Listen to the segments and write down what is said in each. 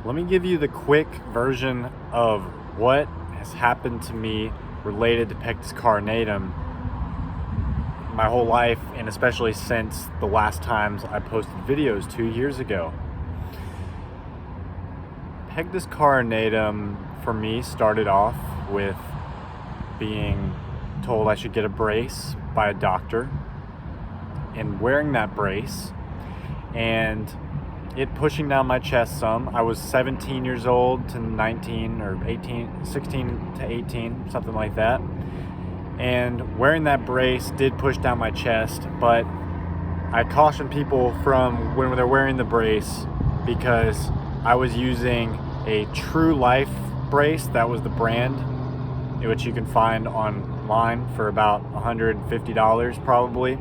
Let me give you the quick version of what has happened to me related to Pectus carinatum my whole life, and especially since the last times I posted videos 2 years ago. Pectus carinatum for me started off with being told I should get a brace by a doctor and wearing that brace and it pushing down my chest some. I was 17 years old to 19 or 18, 16 to 18, something like that. And wearing that brace did push down my chest, but I caution people from when they're wearing the brace because I was using a TruLife brace. That was the brand, which you can find online for about $150 probably.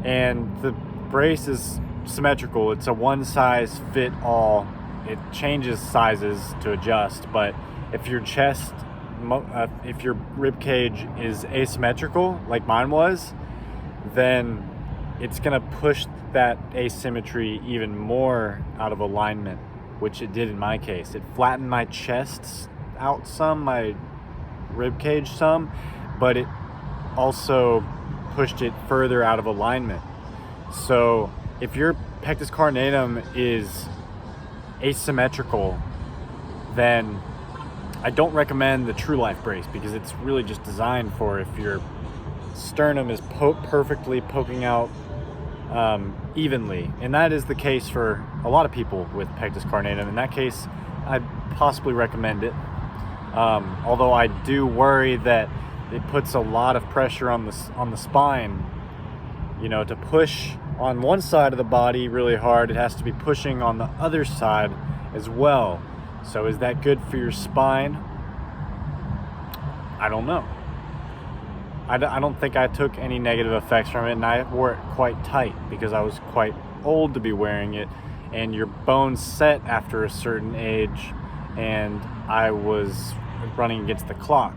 And the brace is symmetrical. It's a one size fit all. It changes sizes to adjust, but if your chest, if your rib cage is asymmetrical like mine was, then it's gonna push that asymmetry even more out of alignment, which it did in my case. It flattened my chest out some, my rib cage some, but it also pushed it further out of alignment. So if your Pectus carinatum is asymmetrical, then I don't recommend the TruLife brace because it's really just designed for if your sternum is perfectly poking out evenly. And that is the case for a lot of people with Pectus carinatum. In that case, I'd possibly recommend it. Although I do worry that it puts a lot of pressure on the spine. You know, to push on one side of the body really hard, it has to be pushing on the other side as well. So is that good for your spine? I don't know. I don't think I took any negative effects from it, and I wore it quite tight because I was quite old to be wearing it, and your bones set after a certain age, and I was running against the clock,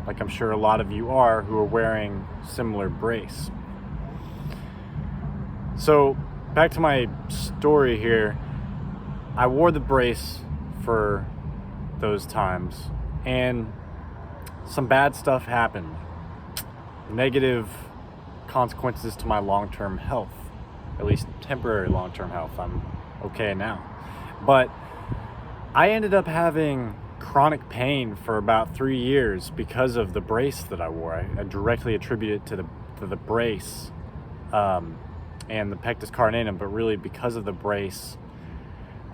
like I'm sure a lot of you are who are wearing similar brace. So back to my story here. I wore the brace for those times and some bad stuff happened. Negative consequences to my long-term health, at least temporary long-term health. I'm okay now. But I ended up having chronic pain for about 3 years because of the brace that I wore. I directly attribute it to the brace and the Pectus carinatum, but really because of the brace,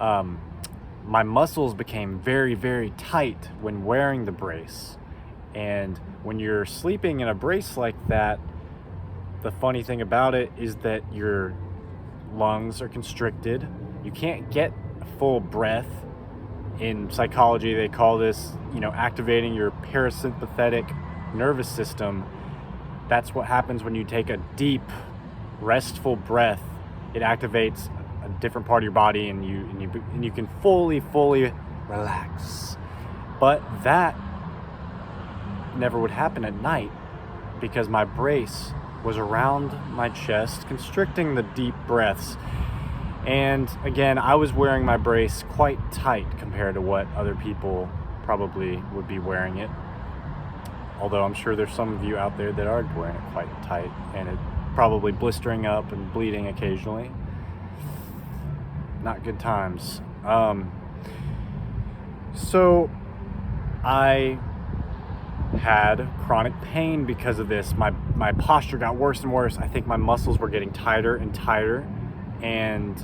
my muscles became very, very tight when wearing the brace. And when you're sleeping in a brace like that, the funny thing about it is that your lungs are constricted. You can't get full breath. In psychology, they call this, activating your parasympathetic nervous system. That's what happens when you take a deep, restful breath. It activates a different part of your body, and you can fully relax. But that never would happen at night because my brace was around my chest, constricting the deep breaths. And again, I was wearing my brace quite tight compared to what other people probably would be wearing it. Although I'm sure there's some of you out there that are wearing it quite tight, and it probably blistering up and bleeding occasionally. Not good times. So I had chronic pain because of this. My posture got worse and worse. I think my muscles were getting tighter and tighter, and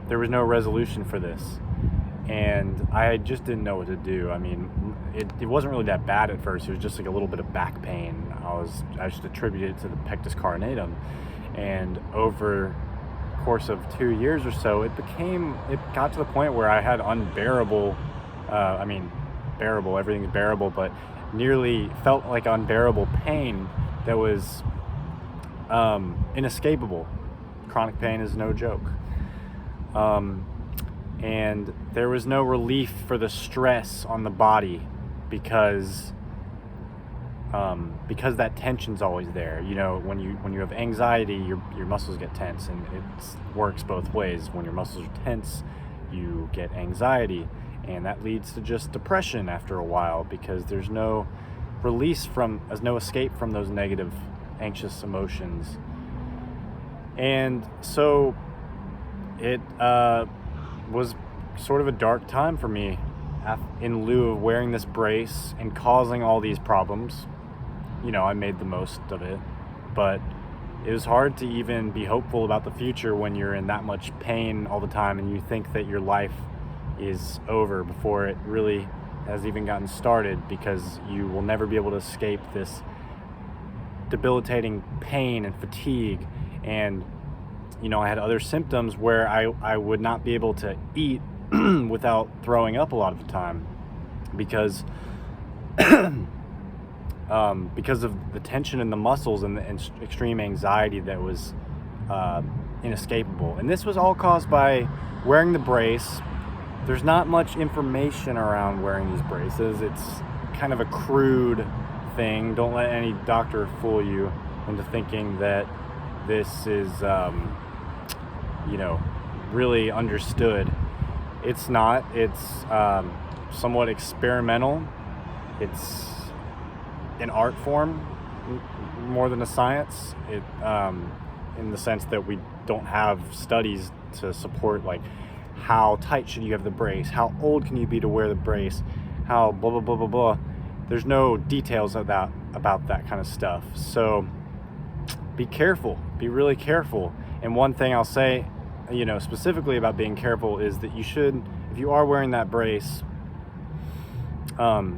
there was no resolution for this. And I just didn't know what to do. I mean, it wasn't really that bad at first. It was just like a little bit of back pain. I just attributed it to the Pectus carinatum. And over the course of 2 years or so, it got to the point where I had unbearable, bearable, everything's bearable, but nearly felt like unbearable pain that was inescapable. Chronic pain is no joke. And there was no relief for the stress on the body because that tension's always there. When you have anxiety, your muscles get tense, and it works both ways. When your muscles are tense, you get anxiety, and that leads to just depression after a while, because there's no escape from those negative, anxious emotions. And so it was sort of a dark time for me in lieu of wearing this brace and causing all these problems. I made the most of it, but it was hard to even be hopeful about the future when you're in that much pain all the time and you think that your life is over before it really has even gotten started, because you will never be able to escape this debilitating pain and fatigue. And I had other symptoms where I would not be able to eat without throwing up a lot of the time, because of the tension in the muscles and the extreme anxiety that was inescapable. And this was all caused by wearing the brace. There's not much information around wearing these braces. It's kind of a crude thing. Don't let any doctor fool you into thinking that this is really understood. It's not. It's somewhat experimental. It's an art form more than a science. It in the sense that we don't have studies to support, like, how tight should you have the brace, how old can you be to wear the brace, how blah blah blah blah blah. There's no details about that kind of stuff. So be careful, be really careful. And one thing I'll say, specifically about being careful, is that you should, if you are wearing that brace, I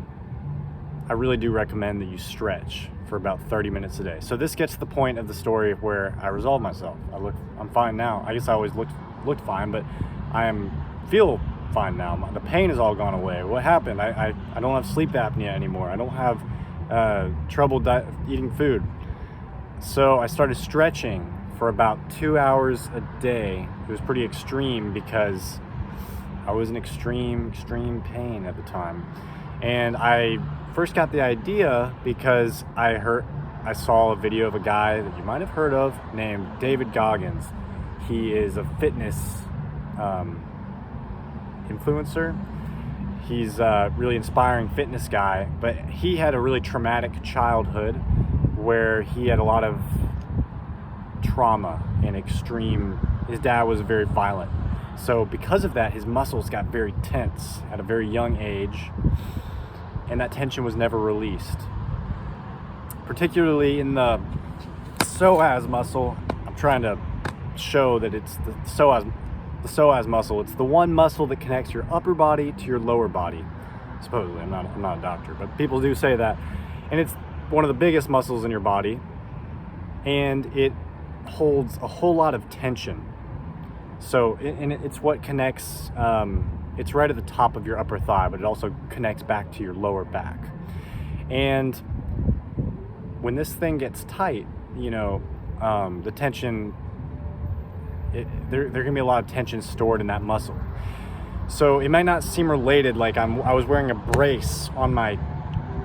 really do recommend that you stretch for about 30 minutes a day. So this gets to the point of the story where I resolved myself. I'm fine now. I guess I always looked fine, but feel fine now. The pain has all gone away. What happened? I don't have sleep apnea anymore. I don't have trouble eating food. So I started stretching for about 2 hours a day. It was pretty extreme because I was in extreme pain at the time. And I first got the idea because I saw a video of a guy that you might have heard of named David Goggins. He is a fitness influencer. He's a really inspiring fitness guy, but he had a really traumatic childhood where he had a lot of trauma and his dad was very violent. So because of that, his muscles got very tense at a very young age, and that tension was never released. Particularly in the psoas muscle. I'm trying to show that it's the psoas muscle. It's the one muscle that connects your upper body to your lower body. Supposedly, I'm not a doctor, but people do say that. And it's one of the biggest muscles in your body, and it holds a whole lot of tension. So, and it's what connects, it's right at the top of your upper thigh, but it also connects back to your lower back. And when this thing gets tight, the tension, there can be a lot of tension stored in that muscle. So it might not seem related, like I was wearing a brace on my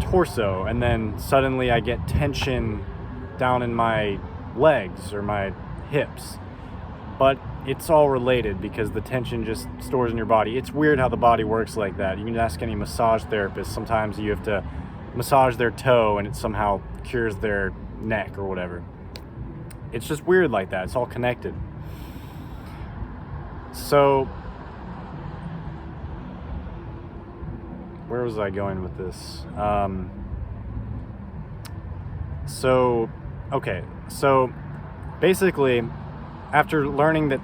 torso, and then suddenly I get tension down in my legs or my hips. But it's all related because the tension just stores in your body. It's weird how the body works like that. You can ask any massage therapist. Sometimes you have to massage their toe and it somehow cures their neck or whatever. It's just weird like that. It's all connected. So, where was I going with this? So basically, after learning that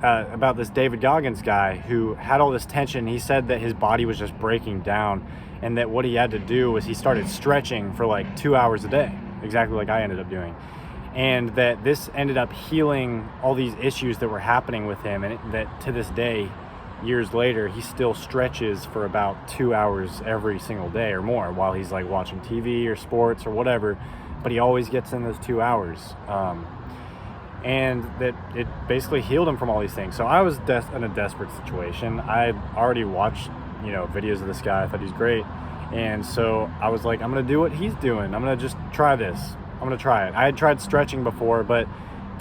about this David Goggins guy who had all this tension, he said that his body was just breaking down, and that what he had to do was he started stretching for like 2 hours a day, exactly like I ended up doing. And that this ended up healing all these issues that were happening with him, and that to this day, years later, he still stretches for about 2 hours every single day or more while he's like watching TV or sports or whatever, but he always gets in those 2 hours. And that it basically healed him from all these things. So I was in a desperate situation. I already watched, videos of this guy. I thought he's great. And so I was like, I'm going to do what he's doing. I'm going to just try this. I'm going to try it. I had tried stretching before, but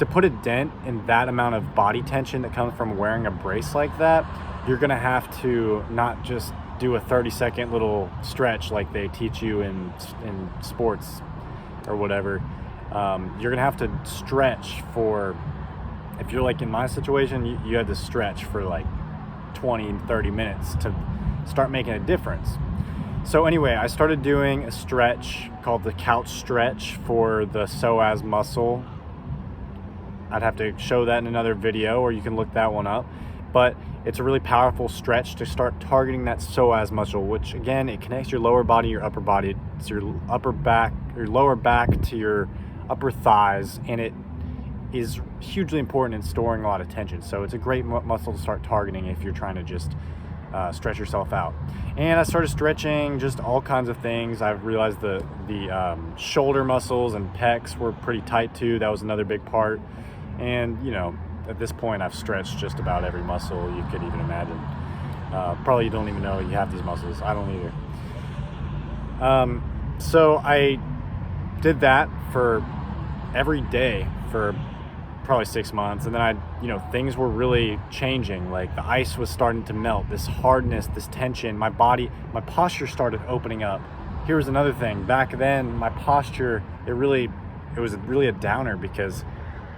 to put a dent in that amount of body tension that comes from wearing a brace like that, you're gonna have to not just do a 30-second little stretch like they teach you in sports or whatever. You're gonna have to stretch for, if you're like in my situation, you had to stretch for like 20-30 minutes to start making a difference. So anyway, I started doing a stretch called the couch stretch for the psoas muscle. I'd have to show that in another video, or you can look that one up. But it's a really powerful stretch to start targeting that psoas muscle, which again, it connects your lower body, your upper body. It's your upper back, your lower back to your upper thighs, and it is hugely important in storing a lot of tension. So it's a great muscle to start targeting if you're trying to just stretch yourself out. And I started stretching just all kinds of things. I've realized the shoulder muscles and pecs were pretty tight too. That was another big part. And you know, at this point I've stretched just about every muscle you could even imagine. Probably you don't even know you have these muscles. I don't either. So I did that for every day for probably 6 months, and then things were really changing. Like the ice was starting to melt, this hardness, this tension, my posture started opening up. Here was another thing. Back then, my posture, it was really a downer, because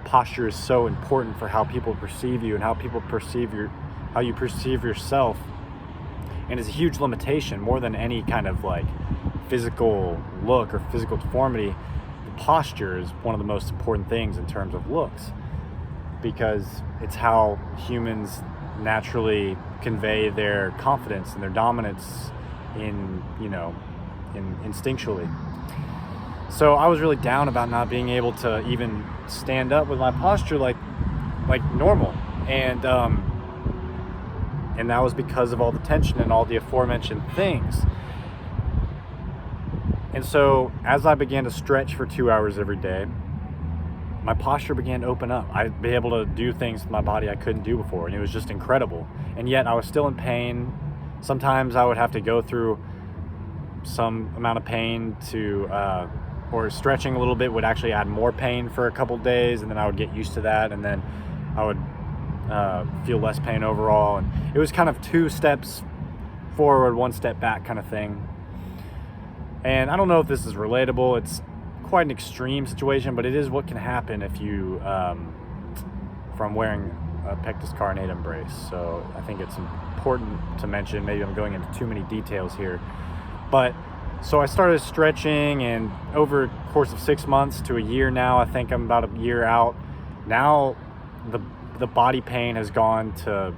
posture is so important for how people perceive you and how you perceive yourself. And it's a huge limitation, more than any kind of like physical look or physical deformity. Posture is one of the most important things in terms of looks, because it's how humans naturally convey their confidence and their dominance instinctually. So I was really down about not being able to even stand up with my posture like normal, and that was because of all the tension and all the aforementioned things. And so as I began to stretch for 2 hours every day, my posture began to open up. I'd be able to do things with my body I couldn't do before, and it was just incredible. And yet I was still in pain. Sometimes I would have to go through some amount of pain or stretching a little bit would actually add more pain for a couple days, and then I would get used to that, and then I would feel less pain overall. And it was kind of 2 steps forward, 1 step back kind of thing. And I don't know if this is relatable. It's quite an extreme situation, but it is what can happen if you, from wearing a Pectus Carinatum brace. So I think it's important to mention. Maybe I'm going into too many details here. But so I started stretching, and over the course of 6 months to a year now, I think I'm about a year out. Now the body pain has gone to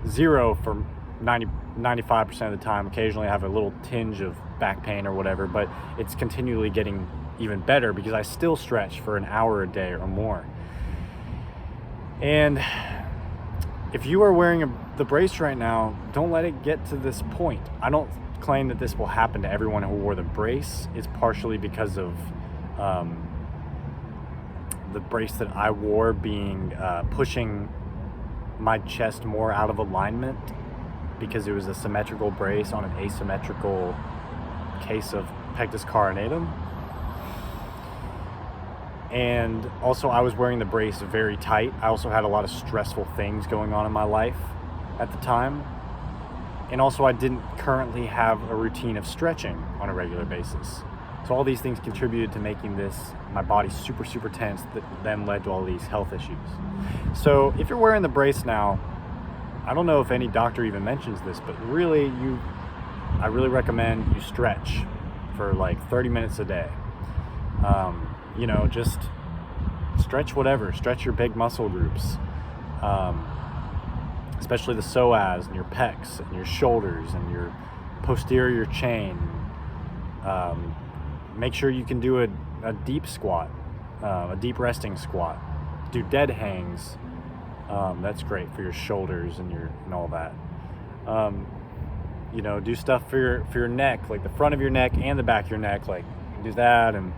0 for 95% of the time. Occasionally I have a little tinge of back pain or whatever, but it's continually getting even better because I still stretch for an hour a day or more. And if you are wearing the brace right now, don't let it get to this point. I don't claim that this will happen to everyone who wore the brace. It's partially because of the brace that I wore being pushing my chest more out of alignment, because it was a symmetrical brace on an asymmetrical case of Pectus Carinatum. And also I was wearing the brace very tight. I also had a lot of stressful things going on in my life at the time. And also I didn't currently have a routine of stretching on a regular basis. So all these things contributed to making my body super, super tense, that then led to all these health issues. So if you're wearing the brace now, I don't know if any doctor even mentions this, but really I really recommend you stretch for like 30 minutes a day. Just stretch whatever, stretch your big muscle groups, especially the psoas and your pecs and your shoulders and your posterior chain. Make sure you can do a deep squat, a deep resting squat. Do dead hangs. That's great for your shoulders and all that. Do stuff for your neck, like the front of your neck and the back of your neck, like do that, and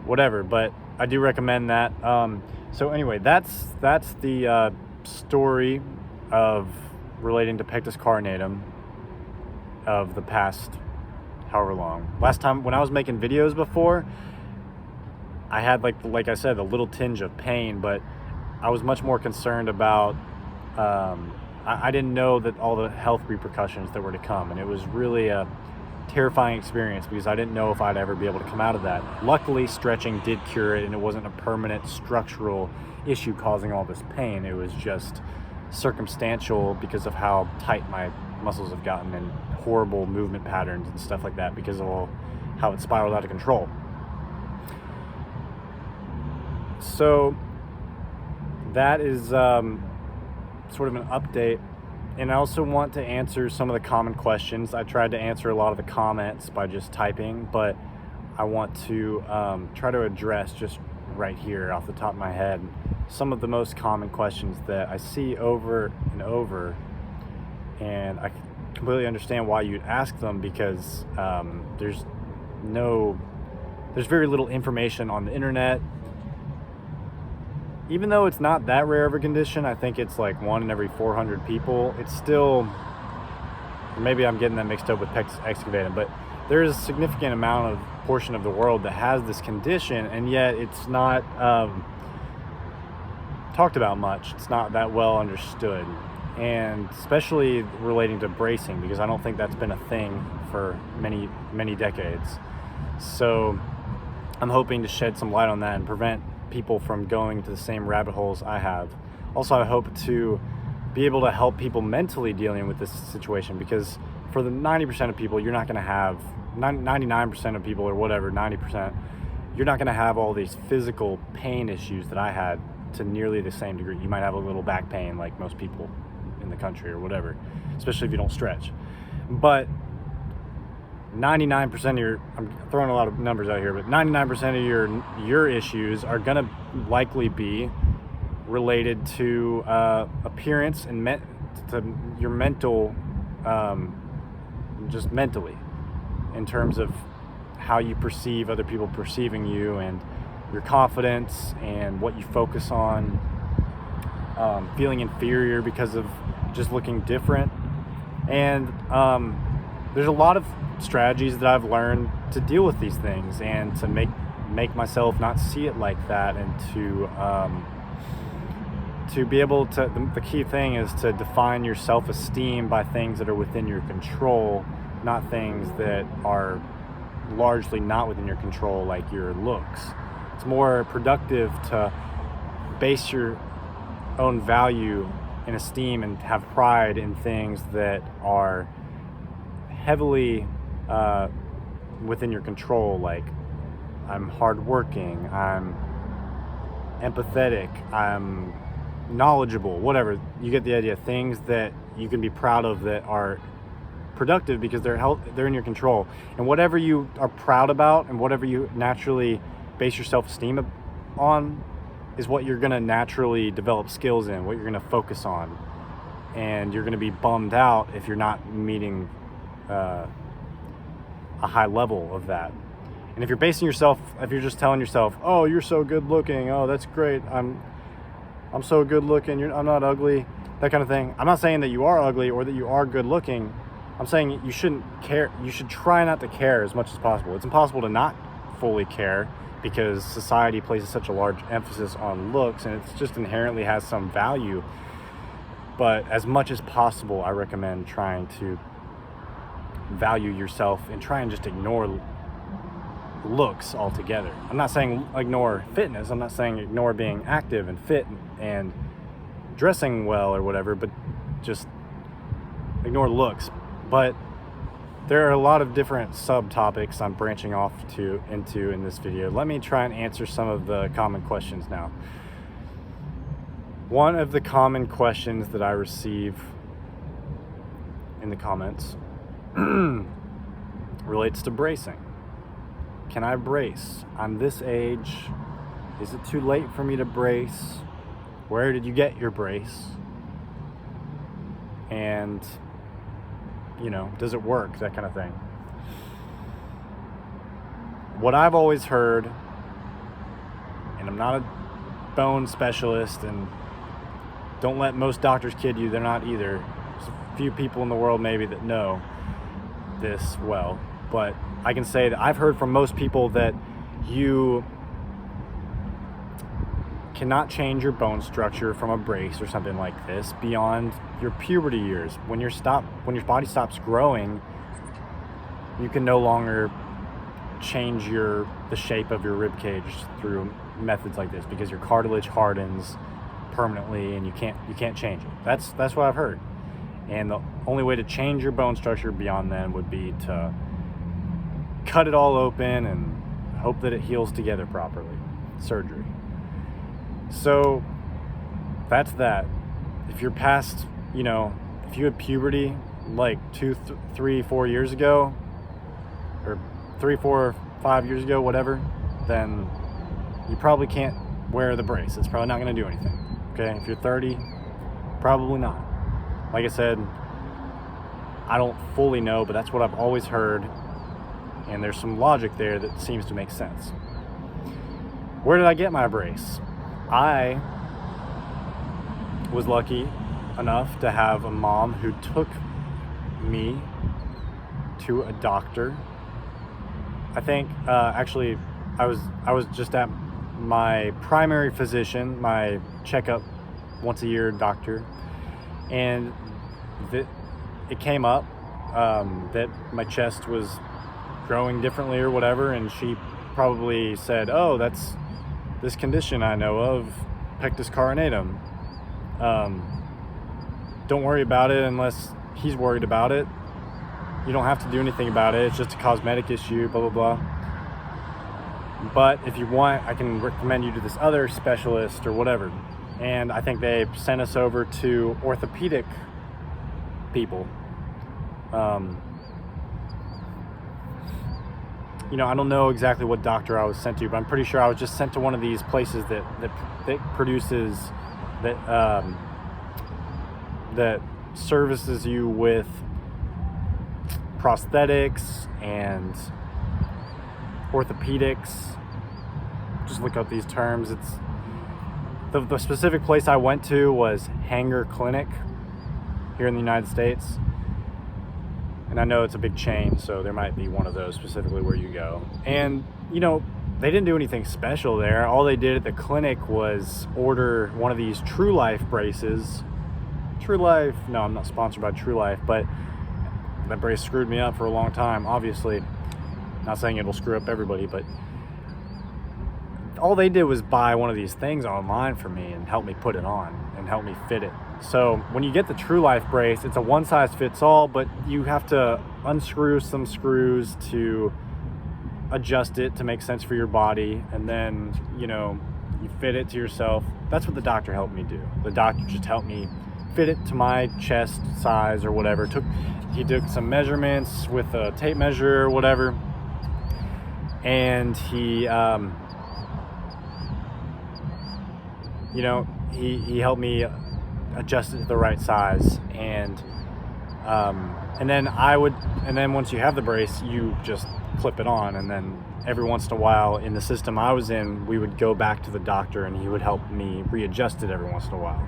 whatever. But I do recommend that. So anyway, that's the story of relating to Pectus Carinatum of the past however long. Last time when I was making videos before, I had, like I said, a little tinge of pain, but I was much more concerned about, I didn't know that all the health repercussions that were to come, and it was really a terrifying experience because I didn't know if I'd ever be able to come out of that. Luckily, stretching did cure it, and it wasn't a permanent structural issue causing all this pain. It was just circumstantial because of how tight my muscles have gotten and horrible movement patterns and stuff like that because of all how it spiraled out of control. So that is sort of an update. And I also want to answer some of the common questions. I tried to answer a lot of the comments by just typing, but I want to try to address just right here off the top of my head some of the most common questions that I see over and over. And I completely understand why you'd ask them because there's very little information on the internet. Even though it's not that rare of a condition, I think it's like 1 in every 400 people. It's still, maybe I'm getting that mixed up with pectus excavatum, but there is a significant portion of the world that has this condition, and yet it's not talked about much. It's not that well understood, and especially relating to bracing, because I don't think that's been a thing for many, many decades. So I'm hoping to shed some light on that and prevent people from going to the same rabbit holes I have. Also, I hope to be able to help people mentally dealing with this situation, because for the 90% of people, you're not going to have 99% of people, or whatever, 90%, you're not going to have all these physical pain issues that I had to nearly the same degree. You might have a little back pain like most people in the country or whatever, especially if you don't stretch. But 99% of your, I'm throwing a lot of numbers out here, but 99% of your issues are going to likely be related to appearance and to your mental, just mentally, in terms of how you perceive other people perceiving you, and your confidence and what you focus on, feeling inferior because of just looking different. And there's a lot of strategies that I've learned to deal with these things and to make myself not see it like that, and to be able to, the key thing is to define your self-esteem by things that are within your control, not things that are largely not within your control, like your looks. It's more productive to base your own value and esteem and have pride in things that are heavily within your control, like I'm hardworking, I'm empathetic, I'm knowledgeable, whatever. You get the idea. Things that you can be proud of that are productive because they're in your control. And whatever you are proud about and whatever you naturally base your self-esteem on is what you're going to naturally develop skills in, what you're going to focus on. And you're going to be bummed out if you're not meeting a high level of that. And if you're you're just telling yourself, oh, you're so good looking, oh, that's great, I'm so good looking, I'm not ugly, that kind of thing. I'm not saying that you are ugly or that you are good looking. I'm saying you shouldn't care. You should try not to care as much as possible. It's impossible to not fully care because society places such a large emphasis on looks, and it just inherently has some value. But as much as possible, I recommend trying to value yourself and try and just ignore looks altogether. I'm not saying ignore fitness. I'm not saying ignore being active and fit and dressing well or whatever, but just ignore looks. But there are a lot of different subtopics I'm branching off into in this video. Let me try and answer some of the common questions now. One of the common questions that I receive in the comments relates to bracing. Can I brace? I'm this age. Is it too late for me to brace? Where did you get your brace? And, does it work? That kind of thing. What I've always heard, and I'm not a bone specialist, and don't let most doctors kid you, they're not either. There's a few people in the world maybe that know this well, but I can say that I've heard from most people that you cannot change your bone structure from a brace or something like this beyond your puberty years. When your body stops growing, you can no longer change the shape of your rib cage through methods like this, because your cartilage hardens permanently and you can't change it. That's what I've heard. And the only way to change your bone structure beyond then would be to cut it all open and hope that it heals together properly. Surgery. So that's that. If you're past, if you had puberty like 2, 3, 4 years ago, or 3, 4, 5 years ago, whatever, then you probably can't wear the brace. It's probably not going to do anything. Okay, if you're 30, probably not. Like I said, I don't fully know, but that's what I've always heard, and there's some logic there that seems to make sense. Where did I get my brace? I was lucky enough to have a mom who took me to a doctor. I think actually I was just at my primary physician, my checkup once a year doctor, and it came up that my chest was growing differently or whatever, and she probably said, "Oh, that's this condition I know of, Pectus Carinatum. Don't worry about it unless he's worried about it. You don't have to do anything about it. It's just a cosmetic issue, blah, blah, blah. But if you want, I can recommend you to this other specialist or whatever." And I think they sent us over to orthopedic people. I don't know exactly what doctor I was sent to, but I'm pretty sure I was just sent to one of these places that produces, that services you with prosthetics and orthopedics. Just look up these terms. It's the specific place I went to was Hanger Clinic here in the United States. And I know it's a big chain, so there might be one of those specifically where you go. And, they didn't do anything special there. All they did at the clinic was order one of these TruLife braces. TruLife, no, I'm not sponsored by TruLife, but that brace screwed me up for a long time, obviously. Not saying it'll screw up everybody, but all they did was buy one of these things online for me and help me put it on and help me fit it. So when you get the TruLife brace, it's a one size fits all, but you have to unscrew some screws to adjust it to make sense for your body, and then you fit it to yourself. That's what the doctor helped me do. The doctor just helped me fit it to my chest size or whatever. He took some measurements with a tape measure or whatever, and he helped me adjust it to the right size, and then once you have the brace, you just clip it on, and then every once in a while in the system I was in, we would go back to the doctor and he would help me readjust it every once in a while,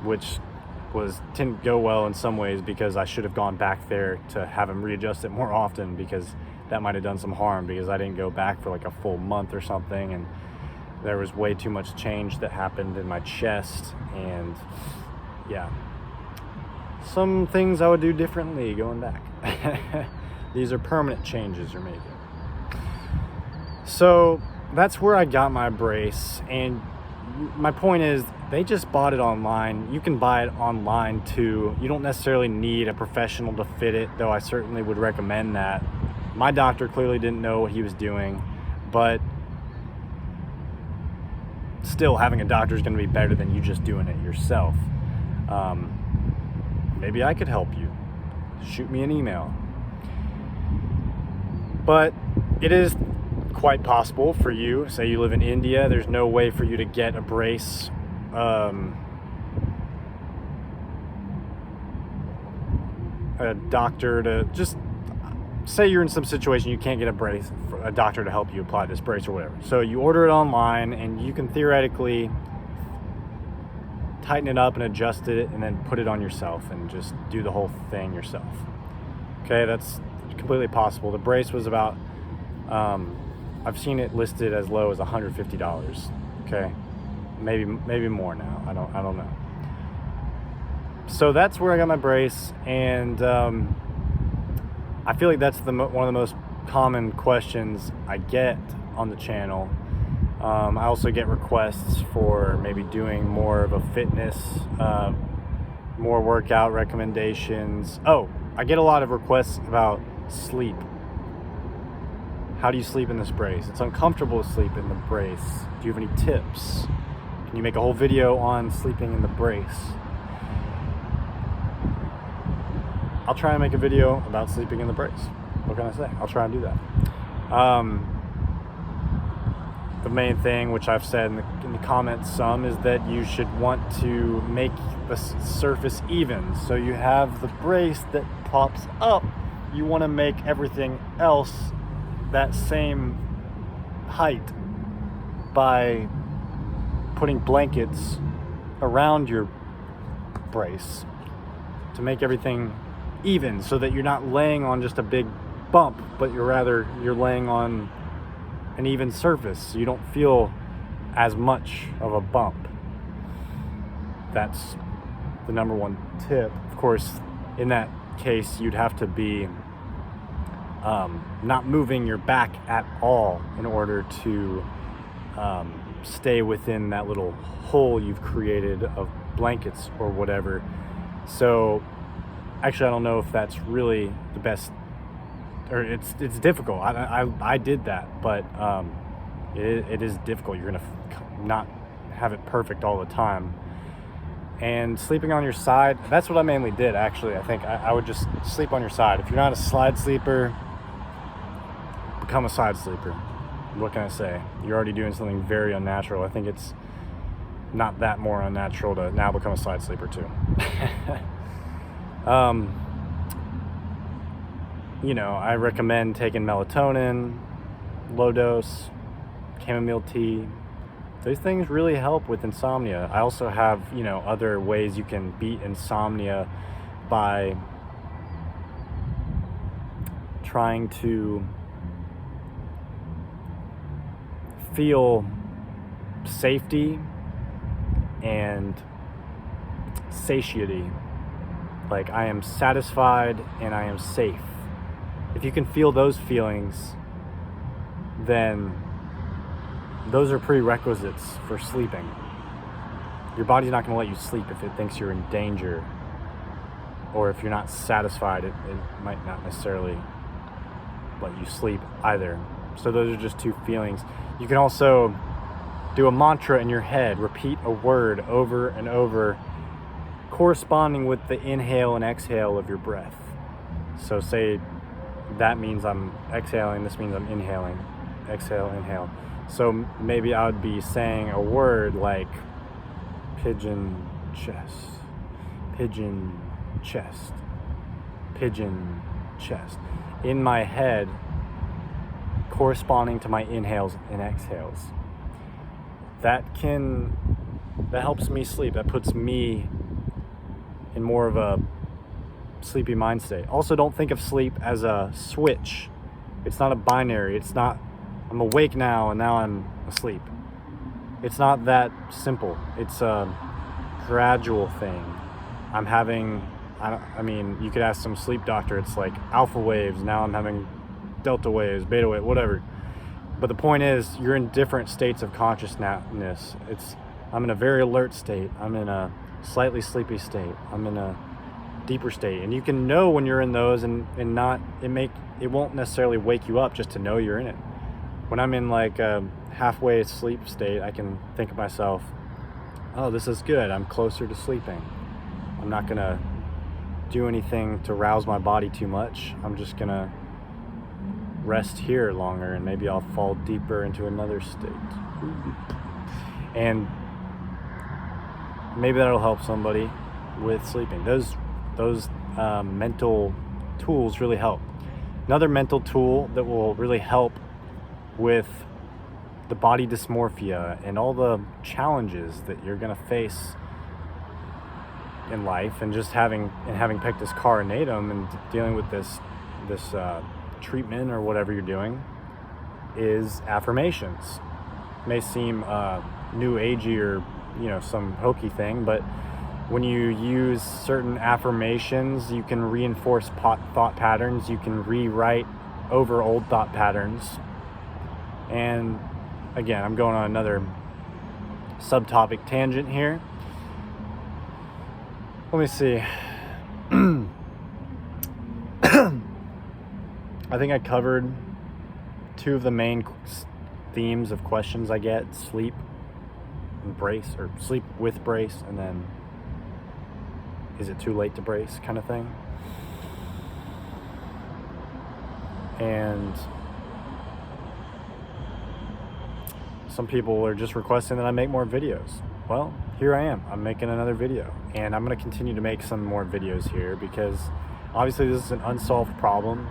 which didn't go well in some ways, because I should have gone back there to have him readjust it more often, because that might have done some harm, because I didn't go back for like a full month or something, and there was way too much change that happened in my chest, and yeah, some things I would do differently going back. These are permanent changes you're making. So that's where I got my brace, and my point is, they just bought it online. You can buy it online too. You don't necessarily need a professional to fit it, though I certainly would recommend that. My doctor clearly didn't know what he was doing, but still, having a doctor is going to be better than you just doing it yourself. Maybe I could help you. Shoot me an email. But it is quite possible for you, say you live in India, there's no way for you to get a brace a doctor to, just say you're in some situation you can't get a doctor to help you apply this brace or whatever. So you order it online, and you can theoretically tighten it up and adjust it and then put it on yourself and just do the whole thing yourself. Okay, that's completely possible. The brace was about I've seen it listed as low as $150. Okay, maybe more now. I don't know. So that's where I got my brace, and I feel like that's one of the most common questions I get on the channel. I also get requests for maybe doing more of a fitness, more workout recommendations. Oh, I get a lot of requests about sleep. How do you sleep in this brace? It's uncomfortable to sleep in the brace. Do you have any tips? Can you make a whole video on sleeping in the brace? I'll try and make a video about sleeping in the brace. What can I say? I'll try and do that. The main thing, which I've said in the comments some, is that you should want to make the surface even. So you have the brace that pops up. You want to make everything else that same height by putting blankets around your brace to make everything even, so that you're not laying on just a big bump, but you're laying on an even surface, so you don't feel as much of a bump. That's the number one tip. Of course, in that case, you'd have to be not moving your back at all in order to stay within that little hole you've created of blankets or whatever. So actually, I don't know if that's really the best, or it's difficult. I did that, but it is difficult. You're gonna not have it perfect all the time. And sleeping on your side, that's what I mainly did, actually. I think I would just sleep on your side. If you're not a side sleeper, become a side sleeper. What can I say? You're already doing something very unnatural. I think it's not that more unnatural to now become a side sleeper too. You know, I recommend taking melatonin, low dose, chamomile tea. Those things really help with insomnia. I also have, you know, other ways you can beat insomnia by trying to feel safety and satiety. Like, I am satisfied and I am safe. If you can feel those feelings, then those are prerequisites for sleeping. Your body's not going to let you sleep if it thinks you're in danger, or if you're not satisfied, it might not necessarily let you sleep either. So those are just two feelings. You can also do a mantra in your head, repeat a word over and over, corresponding with the inhale and exhale of your breath. So say that means I'm exhaling, this means I'm inhaling. Exhale, inhale. So maybe I would be saying a word like pigeon chest, pigeon chest, pigeon chest, in my head, corresponding to my inhales and exhales. That helps me sleep. That puts me in more of a sleepy mind state. Also, don't think of sleep as a switch. It's not a binary. It's not, I'm awake now and now I'm asleep. It's not that simple. It's a gradual thing. I mean, you could ask some sleep doctor, it's like alpha waves, now I'm having delta waves, beta wave, whatever. But the point is, you're in different states of consciousness. I'm in a very alert state. I'm in a slightly sleepy state. I'm in a deeper state. And you can know when you're in those and not, it won't necessarily wake you up just to know you're in it. When I'm in like a halfway sleep state, I can think of myself, oh, this is good. I'm closer to sleeping. I'm not gonna do anything to rouse my body too much. I'm just gonna rest here longer and maybe I'll fall deeper into another state. And maybe that'll help somebody with sleeping. Those mental tools really help. Another mental tool that will really help with the body dysmorphia and all the challenges that you're gonna face in life, and just having Pectus Carinatum and dealing with this treatment or whatever you're doing, is affirmations. It may seem new agey or some hokey thing, but when you use certain affirmations, you can reinforce thought patterns. You can rewrite over old thought patterns. And again, I'm going on another subtopic tangent here. Let me see. I think I covered two of the main themes of questions I get: sleep and brace, or sleep with brace, and then is it too late to brace kind of thing. And some people are just requesting that I make more videos. Well, here I am. I'm making another video, and I'm going to continue to make some more videos here because obviously this is an unsolved problem,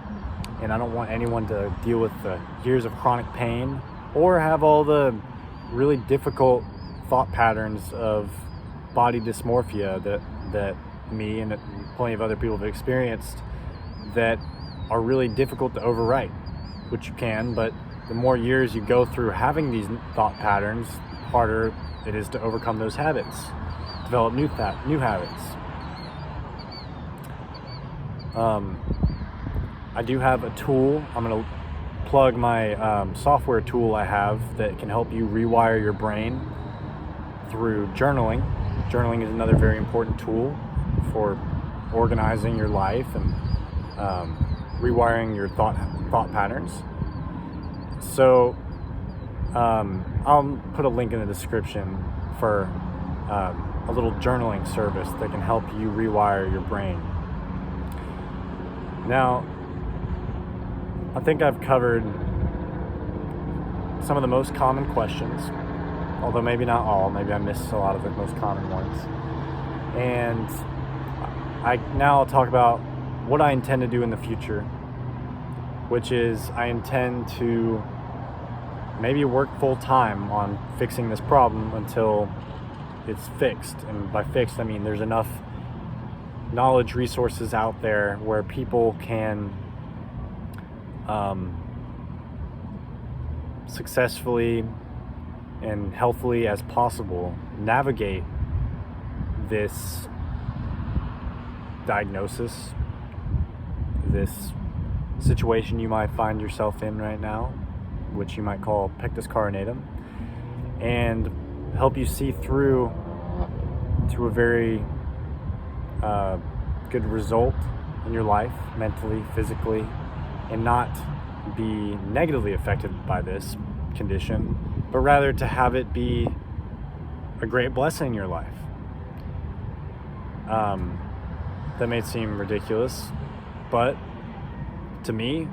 and I don't want anyone to deal with the years of chronic pain or have all the really difficult thought patterns of body dysmorphia that me and plenty of other people have experienced that are really difficult to overwrite, which you can, but the more years you go through having these thought patterns, harder it is to overcome those habits, develop new habits. I do have a tool. I'm going to plug my software tool I have that can help you rewire your brain through journaling. Journaling is another very important tool for organizing your life and rewiring your thought patterns. So I'll put a link in the description for a little journaling service that can help you rewire your brain. Now, I think I've covered some of the most common questions, although maybe not all. Maybe I missed a lot of the most common ones. And now I'll talk about what I intend to do in the future, which is I intend to maybe work full time on fixing this problem until it's fixed. And by fixed, I mean there's enough knowledge resources out there where people can successfully and healthily as possible navigate this diagnosis, this situation you might find yourself in right now, which you might call pectus carinatum, and help you see through to a very good result in your life, mentally, physically, and not be negatively affected by this condition, but rather to have it be a great blessing in your life. That may seem ridiculous, but to me,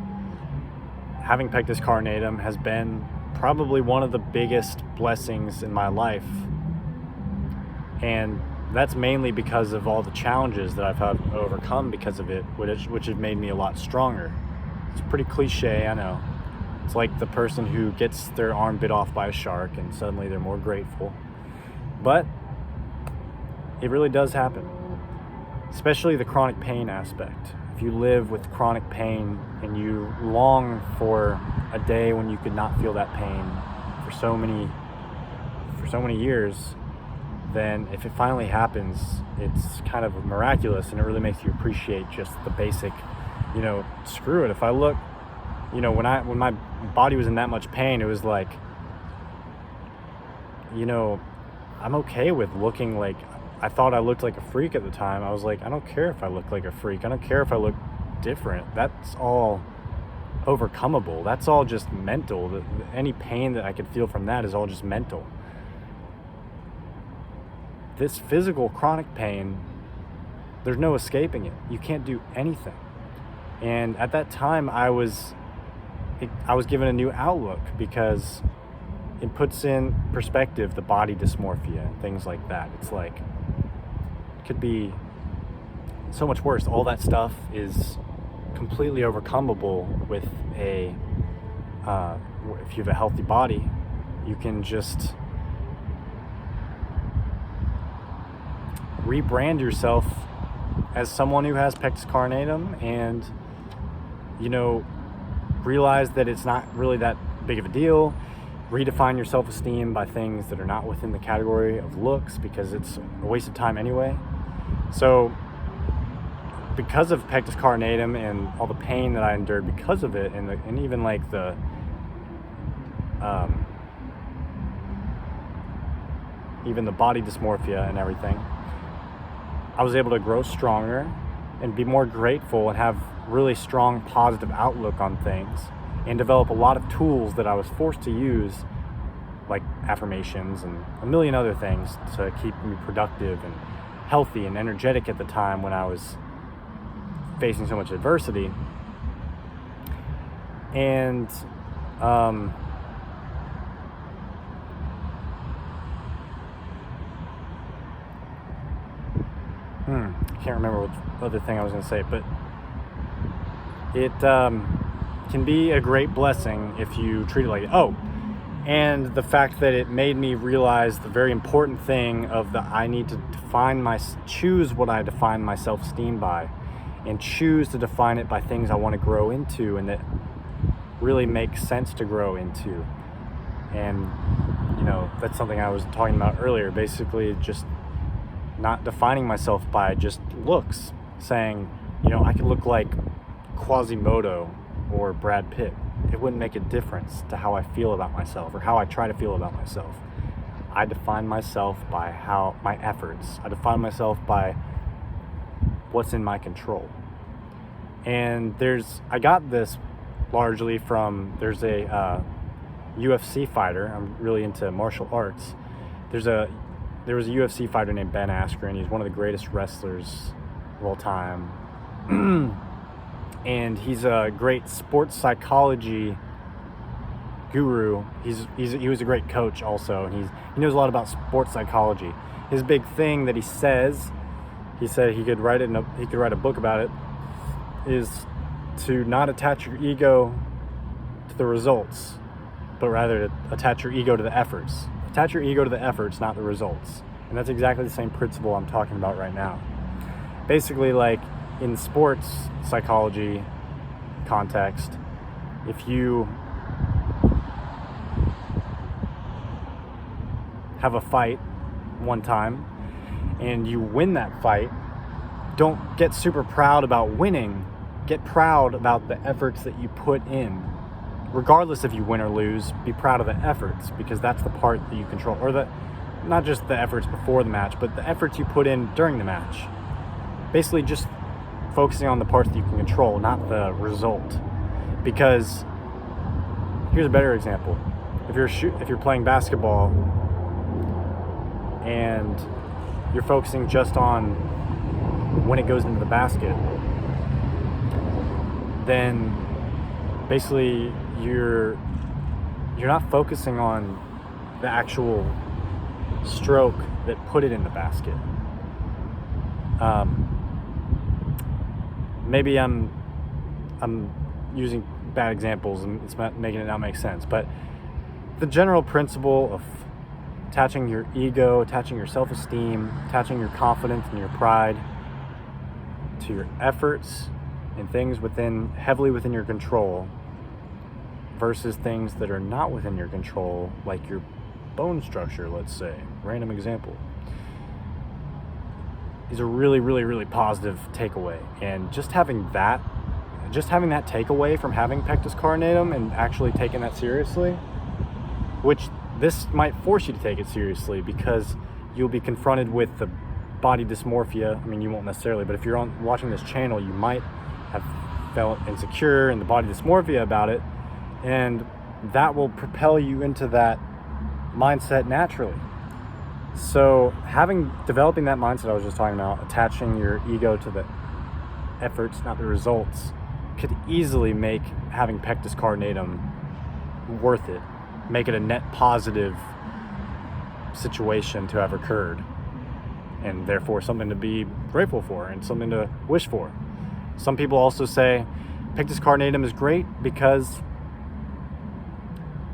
having pectus carinatum has been probably one of the biggest blessings in my life. And that's mainly because of all the challenges that I've had to overcome because of it, which have made me a lot stronger. It's pretty cliche, I know. It's like the person who gets their arm bit off by a shark and suddenly they're more grateful. But it really does happen, especially the chronic pain aspect. If you live with chronic pain and you long for a day when you could not feel that pain for so many years, then if it finally happens, it's kind of miraculous, and it really makes you appreciate just the basic, screw it. If I look, when my body was in that much pain, it was like, I'm okay with looking like, I thought I looked like a freak at the time. I was like, I don't care if I look like a freak. I don't care if I look different. That's all overcomable. That's all just mental. Any pain that I could feel from that is all just mental. This physical chronic pain, there's no escaping it. You can't do anything. And at that time, I was given a new outlook because it puts in perspective the body dysmorphia and things like that. It's like, it could be so much worse. All that stuff is completely overcomable with if you have a healthy body. You can just rebrand yourself as someone who has pectus carinatum and realize that it's not really that big of a deal. Redefine your self-esteem by things that are not within the category of looks, because it's a waste of time anyway. So because of pectus carinatum and all the pain that I endured because of it, and even like the even the body dysmorphia and everything, I was able to grow stronger and be more grateful and have really strong positive outlook on things, and develop a lot of tools that I was forced to use, like affirmations and a million other things, to keep me productive and healthy and energetic at the time when I was facing so much adversity. And I can't remember what other thing I was going to say, but it can be a great blessing if you treat it like it. Oh, and the fact that it made me realize the very important thing of I need to choose what I define my self-esteem by, and choose to define it by things I want to grow into and that really make sense to grow into. And, that's something I was talking about earlier, basically just not defining myself by just looks, saying, I could look like Quasimodo or Brad Pitt. It wouldn't make a difference to how I feel about myself or how I try to feel about myself. I define myself by my efforts. I define myself by what's in my control. And I got this largely from, there's a UFC fighter. I'm really into martial arts. There was a UFC fighter named Ben Askren. He's one of the greatest wrestlers of all time. And he's a great sports psychology guru. He was a great coach also, and he knows a lot about sports psychology. His big thing that he said he could write a book about it, is to not attach your ego to the results, but rather to attach your ego to the efforts. Attach your ego to the efforts, not the results. And that's exactly the same principle I'm talking about right now. Basically, like in sports psychology context, if you have a fight one time and you win that fight, don't get super proud about winning. Get proud about the efforts that you put in. Regardless if you win or lose, be proud of the efforts, because that's the part that you control. Or not just the efforts before the match, but the efforts you put in during the match. Basically just focusing on the parts that you can control, not the result. Because here's a better example. If you're playing basketball and you're focusing just on when it goes into the basket, then basically you're not focusing on the actual stroke that put it in the basket. Maybe I'm using bad examples and it's making it not make sense, but the general principle of attaching your ego, attaching your self-esteem, attaching your confidence and your pride to your efforts and things heavily within your control, versus things that are not within your control, like your bone structure, let's say, random example, is a really, really, really positive takeaway. And just having that takeaway from having pectus carinatum and actually taking that seriously, which this might force you to take it seriously, because you'll be confronted with the body dysmorphia. I mean, you won't necessarily, but if you're watching this channel, you might have felt insecure and the body dysmorphia about it, and that will propel you into that mindset naturally. So developing that mindset I was just talking about, attaching your ego to the efforts, not the results, could easily make having pectus carinatum worth it, make it a net positive situation to have occurred, and therefore something to be grateful for and something to wish for. Some people also say pectus carinatum is great because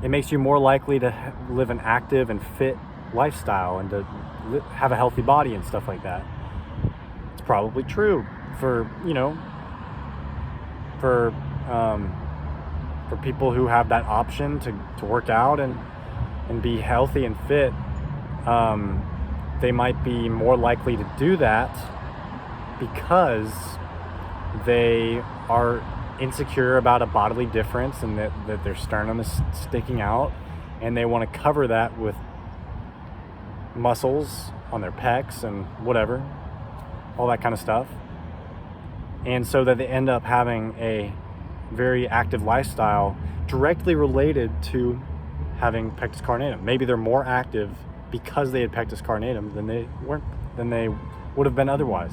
it makes you more likely to live an active and fit lifestyle and to have a healthy body and stuff like that. It's probably true for for people who have that option to work out and be healthy and fit, they might be more likely to do that because they are insecure about a bodily difference and that their sternum is sticking out, and they want to cover that with muscles on their pecs and whatever, all that kind of stuff. And so that they end up having a very active lifestyle directly related to having pectus carinatum. Maybe they're more active because they had pectus carinatum than they would have been otherwise.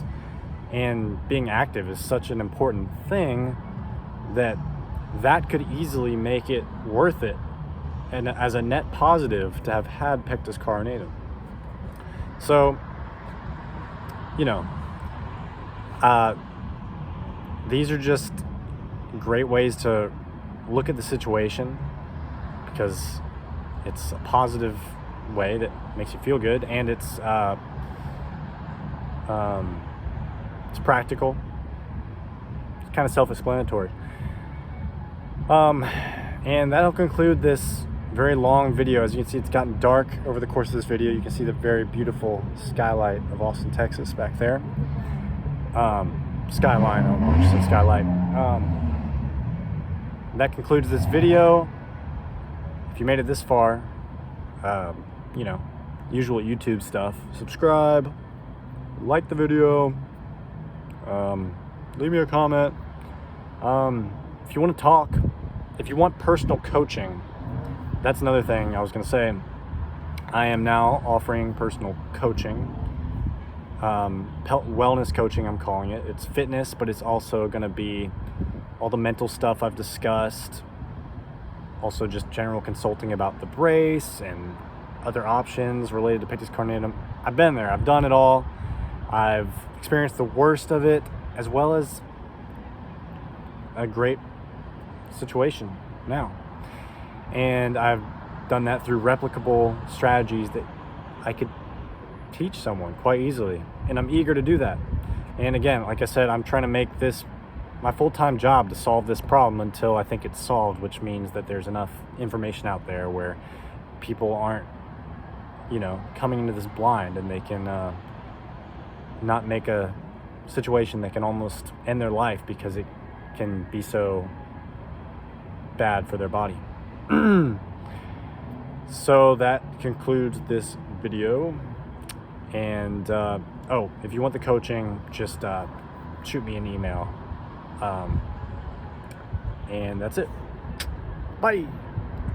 And being active is such an important thing that could easily make it worth it, and as a net positive, to have had pectus carinatum. So, these are just great ways to look at the situation, because it's a positive way that makes you feel good, and it's practical. It's kind of self-explanatory. And that'll conclude this very long video. As you can see, it's gotten dark over the course of this video. You can see the very beautiful skylight of Austin, Texas back there. Skyline, I just said skylight. That concludes this video. If you made it this far, usual YouTube stuff. Subscribe, like the video, leave me a comment. If you want to talk, if you want personal coaching, that's another thing I was going to say. I am now offering personal coaching, wellness coaching, I'm calling it. It's fitness, but it's also going to be all the mental stuff I've discussed. Also just general consulting about the brace and other options related to pectus carinatum. I've been there. I've done it all. I've experienced the worst of it, as well as a great situation now. And I've done that through replicable strategies that I could teach someone quite easily. And I'm eager to do that. And again, like I said, I'm trying to make this my full-time job to solve this problem until I think it's solved, which means that there's enough information out there where people aren't, coming into this blind, and they can not make a situation that can almost end their life because it can be so bad for their body. So that concludes this video. And if you want the coaching, just shoot me an email. And that's it. Bye.